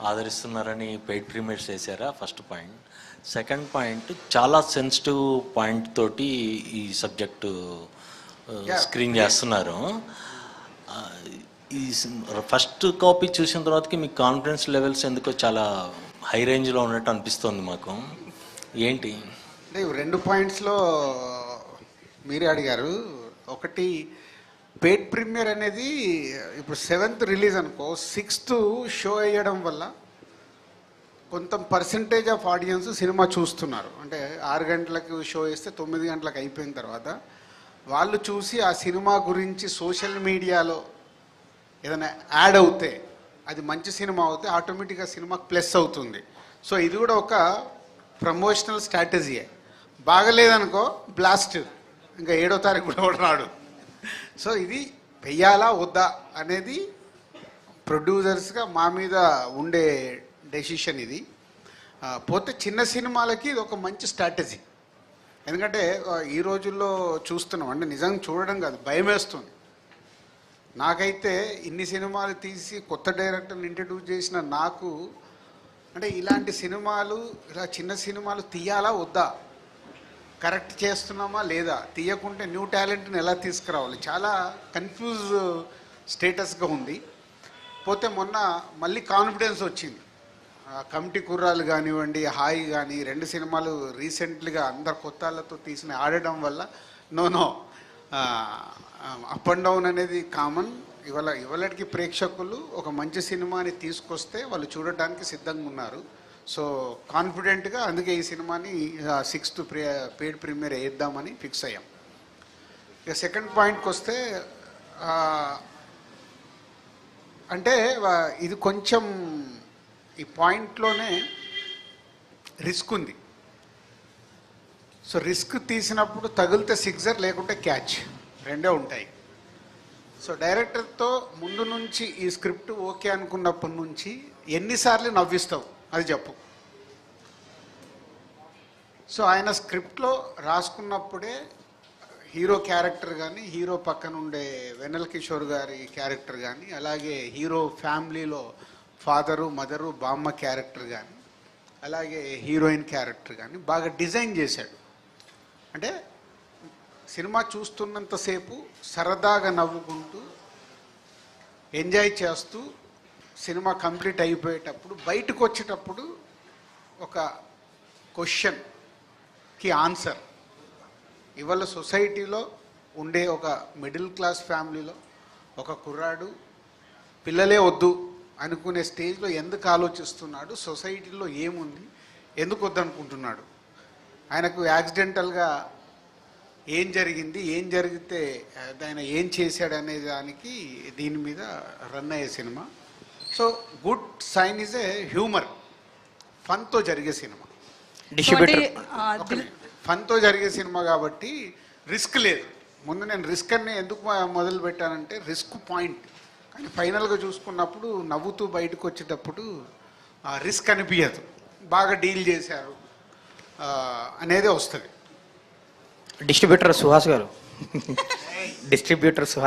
ఆదరిస్తున్నారని paid premieres వేసారా? First point. Second point, చాలా sensitive point తోటి ఈ సబ్జెక్టు స్క్రీన్ చేస్తున్నారు. ఈ ఫస్ట్ కాపీ చూసిన తర్వాతకి మీ కాన్ఫిడెన్స్ లెవెల్స్ ఎందుకో చాలా హై రేంజ్లో ఉన్నట్టు అనిపిస్తుంది మాకు. ఏంటి అంటే 2 పాయింట్స్లో మీరే అడిగారు. ఒకటి, పెయిడ్ ప్రీమియర్ అనేది ఇప్పుడు 7th రిలీజ్ అనుకో, 6th షో అయ్యడం వల్ల కొంత పర్సంటేజ్ ఆఫ్ ఆడియన్స్ సినిమా చూస్తున్నారు. అంటే 6 గంటలకు షో వేస్తే 9 గంటలకు అయిపోయిన తర్వాత వాళ్ళు చూసి ఆ సినిమా గురించి సోషల్ మీడియాలో ఏదైనా యాడ్ అవుతే, అది మంచి సినిమా అవుతే ఆటోమేటిక్గా సినిమాకి ప్లస్ అవుతుంది. సో ఇది కూడా ఒక ప్రమోషనల్ స్ట్రాటజీయే. బాగలేదనుకో బ్లాస్ట్, ఇంకా 7వ తారీఖు కూడా రాడు. సో ఇది వెయ్యాలా వద్దా అనేది ప్రొడ్యూసర్స్గా మా మీద ఉండే డెసిషన్ ఇది. పోతే చిన్న సినిమాలకి ఇది ఒక మంచి స్ట్రాటజీ. ఎందుకంటే ఈ రోజుల్లో చూస్తున్నాం, అంటే నిజంగా చూడడం కాదు, భయం వేస్తుంది. నాకైతే ఇన్ని సినిమాలు తీసి కొత్త డైరెక్టర్ని ఇంట్రడ్యూస్ చేసిన నాకు, అంటే ఇలాంటి సినిమాలు, ఇలా చిన్న సినిమాలు తీయాలా వద్దా, కరెక్ట్ చేస్తున్నామా లేదా, తీయకుంటే న్యూ టాలెంట్ని ఎలా తీసుకురావాలి, చాలా కన్ఫ్యూజ్ స్టేటస్గా ఉంది. పోతే మొన్న మళ్ళీ కాన్ఫిడెన్స్ వచ్చింది. కమిటీ కుర్రాలు కానివ్వండి, హాయి కానీ, 2 సినిమాలు రీసెంట్లీగా అందరు కొత్త వాళ్ళతో తీసిన ఆడడం వల్ల నో అప్ అండ్ డౌన్ అనేది కామన్. ఇవాళకి ప్రేక్షకులు ఒక మంచి సినిమాని తీసుకొస్తే వాళ్ళు చూడటానికి సిద్ధంగా ఉన్నారు. సో కాన్ఫిడెంట్గా అందుకే ఈ సినిమాని 6th పెయిడ్ ప్రీమియర్ వేద్దామని ఫిక్స్ అయ్యాం. ఇక సెకండ్ పాయింట్కి వస్తే, అంటే ఇది కొంచెం ఈ పాయింట్లోనే రిస్క్ ఉంది. సో రిస్క్ తీసినప్పుడు తగిలితే సిక్సర్, లేకుంటే క్యాచ్, 2 ఉంటాయి. సో డైరెక్టర్తో ముందు నుంచి ఈ స్క్రిప్ట్ ఓకే అనుకున్నప్పటి నుంచి ఎన్నిసార్లు నవ్విస్తావు అది చెప్పు. సో ఆయన స్క్రిప్ట్లో రాసుకున్నప్పుడే హీరో క్యారెక్టర్ కానీ, హీరో పక్కన ఉండే వెన్నెల కిషోర్ గారి క్యారెక్టర్ కానీ, అలాగే హీరో ఫ్యామిలీలో ఫాదరు, మదరు, బామ్మ క్యారెక్టర్ కానీ, అలాగే హీరోయిన్ క్యారెక్టర్ కానీ బాగా డిజైన్ చేశాడు. అంటే సినిమా చూస్తున్నంతసేపు సరదాగా నవ్వుకుంటూ ఎంజాయ్ చేస్తూ సినిమా కంప్లీట్ అయిపోయేటప్పుడు బయటకు వచ్చేటప్పుడు ఒక క్వశ్చన్కి ఆన్సర్. ఇవాళ సొసైటీలో ఉండే ఒక మిడిల్ క్లాస్ ఫ్యామిలీలో ఒక కుర్రాడు పిల్లలే వద్దు అనుకునే స్టేజ్లో ఎందుకు ఆలోచిస్తున్నాడు, సొసైటీలో ఏముంది, ఎందుకు వద్దనుకుంటున్నాడు, ఆయనకు యాక్సిడెంటల్గా ఏం జరిగింది, ఏం జరిగితే ఆయన ఏం చేశాడు అనే దానికి దీని మీద రన్ అయ్యే సినిమా. So good sign is a humour, ఫన్తో జరిగే సినిమా. ఫన్తో జరిగే సినిమా కాబట్టి రిస్క్ లేదు. ముందు నేను రిస్క్ అని ఎందుకు మొదలు పెట్టానంటే రిస్క్ పాయింట్, కానీ ఫైనల్గా చూసుకున్నప్పుడు నవ్వుతూ బయటకు వచ్చేటప్పుడు రిస్క్ అనిపించదు, బాగా డీల్ చేశారు అనేది వస్తుంది. డిస్ట్రిబ్యూటర్ సుహాస్ గారు, డిస్ట్రిబ్యూటర్ సుహాస్